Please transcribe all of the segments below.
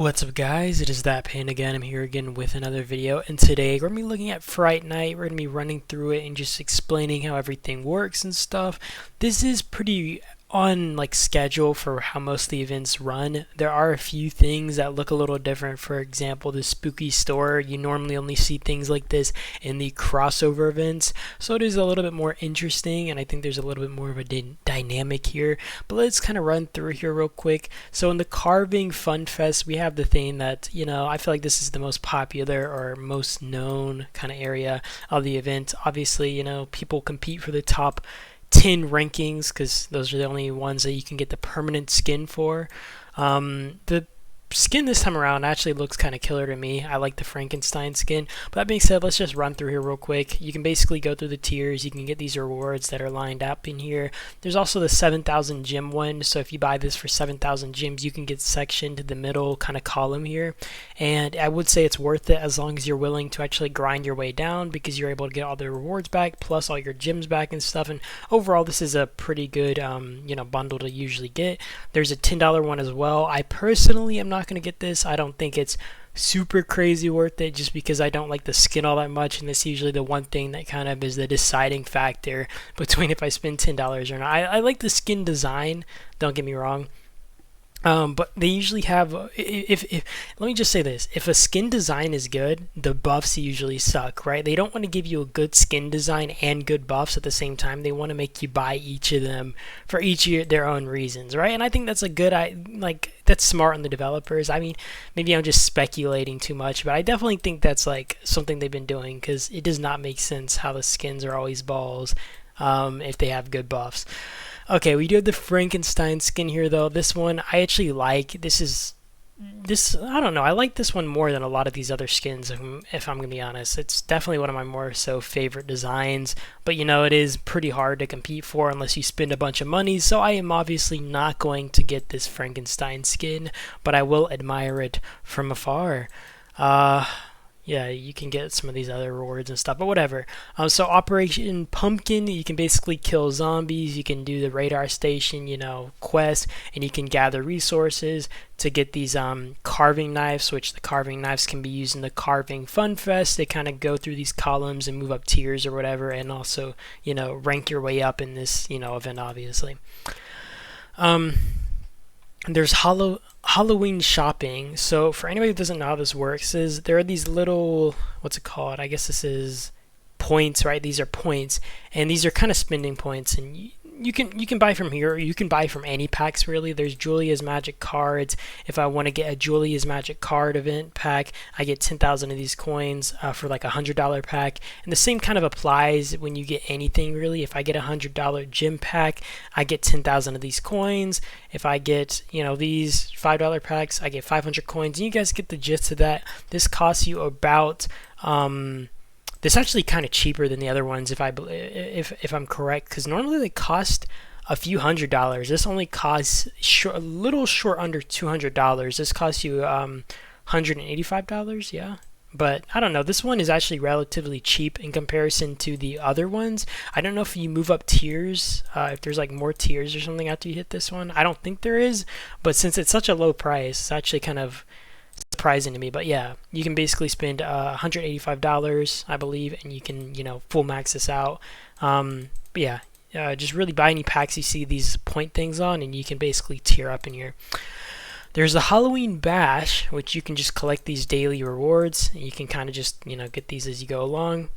What's up guys, it is That Pain again. I'm here again with another video, and today we're going to be looking at Fright Night. We're going to be running through it and just explaining how everything works and stuff. This is pretty on schedule for how most of the events run. There are a few things that look a little different. For example, the spooky store, you normally only see things like this in the crossover events, so it is a little bit more interesting, and I think there's a little bit more of a dynamic here. But let's kind of run through here real quick. So in the Carving Fun Fest, we have the thing that, I feel like this is the most popular or most known kind of area of the event. Obviously, people compete for the top 10 rankings because those are the only ones that you can get the permanent skin for. The skin this time around actually looks kind of killer to me. I like the Frankenstein skin. But that being said, let's just run through here real quick. You can basically go through the tiers. You can get these rewards that are lined up in here. There's also the 7,000 gem one. So if you buy this for 7,000 gems, you can get sectioned to the middle kind of column here. And I would say it's worth it as long as you're willing to actually grind your way down, because you're able to get all the rewards back plus all your gems back and stuff. And overall, this is a pretty good bundle to usually get. There's a $10 one as well. I personally am not going to get this. I don't think it's super crazy worth it, just because I don't like the skin all that much, and that's usually the one thing that kind of is the deciding factor between if I spend $10 or not. I like the skin design, don't get me wrong. But they usually have, if let me just say this, if a skin design is good, the buffs usually suck, right? They don't want to give you a good skin design and good buffs at the same time. They want to make you buy each of them for each of their own reasons, right? And I think that's a good, that's smart on the developers. I mean, maybe I'm just speculating too much, but I definitely think that's something they've been doing, because it does not make sense how the skins are always balls if they have good buffs. Okay, we do have the Frankenstein skin here though. This one I actually like. This I don't know. I like this one more than a lot of these other skins, if I'm gonna be honest. It's definitely one of my more so favorite designs. But it is pretty hard to compete for unless you spend a bunch of money. So I am obviously not going to get this Frankenstein skin, but I will admire it from afar. Yeah, you can get some of these other rewards and stuff, but whatever. So Operation Pumpkin, you can basically kill zombies. You can do the radar station, quest, and you can gather resources to get these carving knives, which the carving knives can be used in the Carving Fun Fest. They kind of go through these columns and move up tiers or whatever, and also, rank your way up in this, event, obviously. There's Halloween shopping. So for anybody who doesn't know how this works, is there are these little, what's it called? I guess this is points, right? These are points, and these are kind of spending points, and you can buy from here, or you can buy from any packs really. There's Julia's Magic cards. If I want to get a Julia's Magic card event pack, I get 10,000 of these coins for like $100 pack. And the same kind of applies when you get anything really. If I get a $100 gem pack, I get 10,000 of these coins. If I get these $5 packs, I get 500 coins. And you guys get the gist of that. This costs you about this actually kind of cheaper than the other ones, if I'm correct, because normally they cost a few $100s. This only costs a little short under $200. This costs you $185, yeah. But I don't know, this one is actually relatively cheap in comparison to the other ones. I don't know if you move up tiers, if there's more tiers or something after you hit this one. I don't think there is, but since it's such a low price, it's actually kind of surprising to me. But yeah, you can basically spend $185, I believe, and you can full max this out. But yeah, just really buy any packs you see these point things on, and you can basically tier up in here. There's a Halloween bash, which you can just collect these daily rewards, and you can kind of just get these as you go along.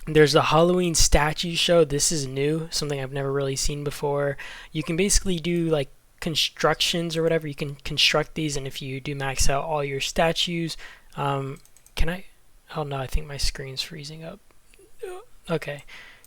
There's a Halloween statue show. This is new, something I've never really seen before. You can basically do constructions or whatever. You can construct these, and if you do max out all your statues, can I? Oh no, I think my screen's freezing up. Okay.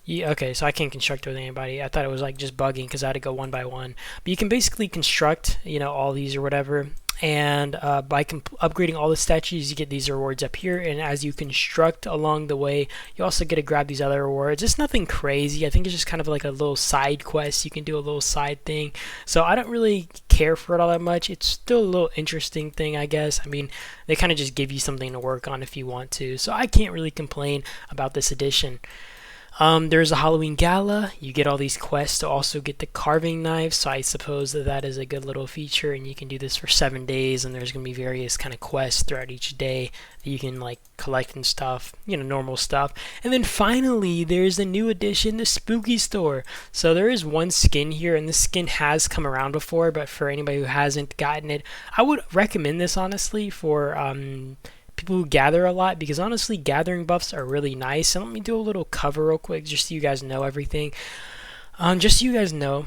Yeah, okay, so I can't construct with anybody. I thought it was just bugging because I had to go one by one. But you can basically construct, all these or whatever. And by upgrading all the statues, you get these rewards up here. And as you construct along the way, you also get to grab these other rewards. It's nothing crazy. I think it's just kind of like a little side quest. You can do a little side thing. So I don't really care for it all that much. It's still a little interesting thing, I guess. I mean, they kind of just give you something to work on if you want to. So I can't really complain about this edition. There's a Halloween gala. You get all these quests to also get the carving knife. So I suppose that that is a good little feature, and you can do this for 7 days. And there's gonna be various kind of quests throughout each day that you can like collect and stuff, normal stuff. And then finally, there's a new addition, the Spooky Store. So there is one skin here, and this skin has come around before, but for anybody who hasn't gotten it, I would recommend this honestly for people who gather a lot, because honestly gathering buffs are really nice. And let me do a little cover real quick just so you guys know everything. Just so you guys know,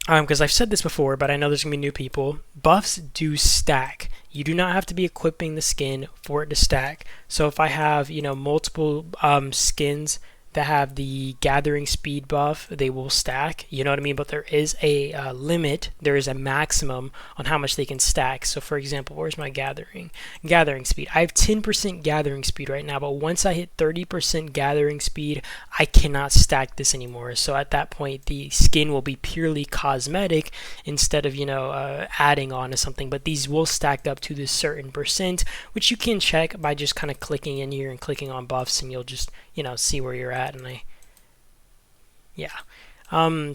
because I've said this before, but I know there's gonna be new people. Buffs do stack. You do not have to be equipping the skin for it to stack. So if I have multiple skins that have the gathering speed buff, they will stack, you know what I mean? But there is a limit, there is a maximum on how much they can stack. So for example, where's my gathering speed? I have 10% gathering speed right now, but once I hit 30% gathering speed, I cannot stack this anymore. So at that point, the skin will be purely cosmetic instead of adding on to something. But these will stack up to this certain percent, which you can check by just kind of clicking in here and clicking on buffs, and you'll just see where you're at. And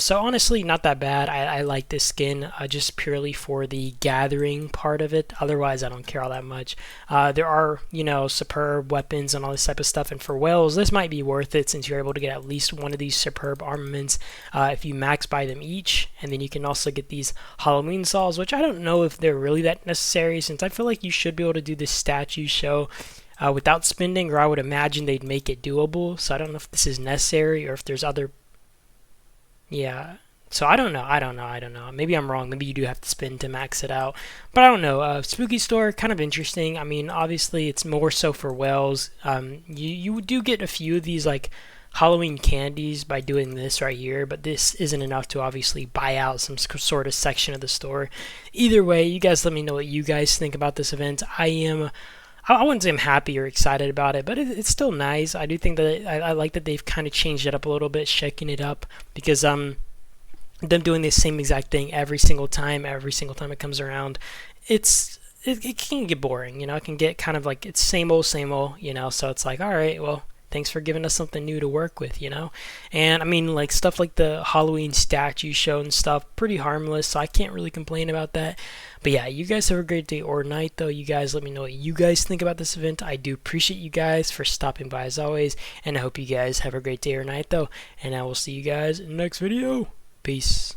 so honestly, not that bad. I like this skin just purely for the gathering part of it. Otherwise, I don't care all that much. There are superb weapons and all this type of stuff, and for whales this might be worth it since you're able to get at least one of these superb armaments if you max buy them each. And then you can also get these Halloween saws, which I don't know if they're really that necessary, since I feel like you should be able to do this statue show without spending, or I would imagine they'd make it doable. So I don't know if this is necessary or if there's other. Yeah. So I don't know. Maybe I'm wrong. Maybe you do have to spend to max it out. But I don't know. Spooky Store, kind of interesting. I mean, obviously it's more so for whales. You do get a few of these like Halloween candies by doing this right here, but this isn't enough to obviously buy out some sort of section of the store. Either way, you guys let me know what you guys think about this event. I wouldn't say I'm happy or excited about it, but it's still nice. I do think that I like that they've kind of changed it up a little bit, shaking it up, because them doing the same exact thing every single time it comes around, it can get boring. It can get kind of like it's same old, so it's like, all right, well, thanks for giving us something new to work with, And I mean, like stuff like the Halloween statue show and stuff, pretty harmless, so I can't really complain about that. But yeah, you guys have a great day or night, though. You guys let me know what you guys think about this event. I do appreciate you guys for stopping by as always, and I hope you guys have a great day or night, though. And I will see you guys in the next video. Peace.